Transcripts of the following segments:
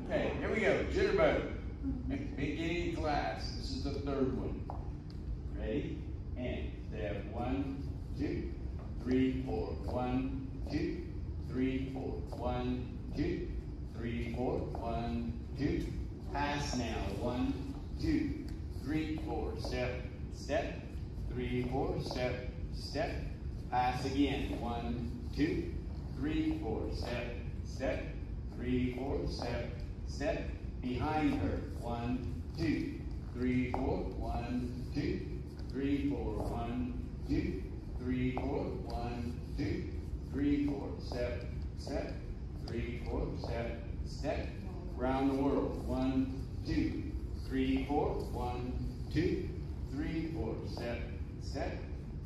Okay, here we go. Jitterbug. Beginning class. This is the third one. Ready? And step 1, 2, 3, 4. 1, 2, 3, 4. 1, 2, 3, 4. 1, 2. Pass now. 1, 2, 3, 4. Step, step. 3, 4. Step, step. Pass again. 1, 2, 3, 4. Step, step. 3, 4. Step, step. Behind her. 1, 2, 3, 4. 1, 2, 3, 4. 1, 2, 3, 4. 1, 2, 3, 4. Step, step. 3, 4. Step, step. Round the world. 1, 2, 3, 4. 1, 2, 3, 4. Step, step.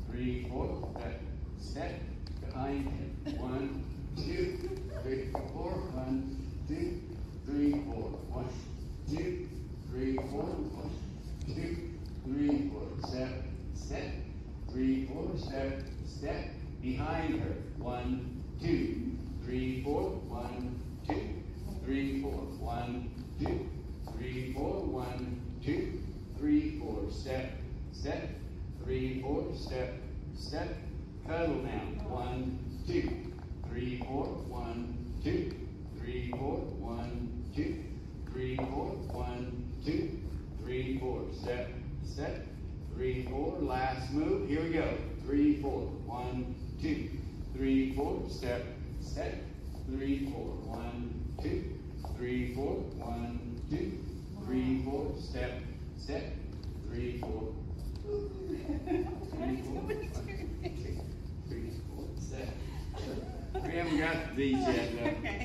3, 4. Step, step. Behind him. 1, 2, 3, 4. 1, 2, 3, 4. 1, 2, 3, 4. 1, 2, 3, 4. Step, step. 3, 4. Step, step. Behind her. 1, 2, 3, 4. 1, 2, 3, 4. 1, 2, 3, 4. 1, 2, 3, 4. Step, step. 3, 4. Step, step. Cuddle now. 1, 2, 3, 4. 1, 2, 3, 4. 1, 2, 3, 4. 1, 2, 3, 4. Step, step. 3, 4. Last move. Here we go. 3, 4. 1, 2, 3, 4. Step, step. 3, 4. 1, 2, 3, 4. 1, 2, 3, 4. Step, step. 3, 4.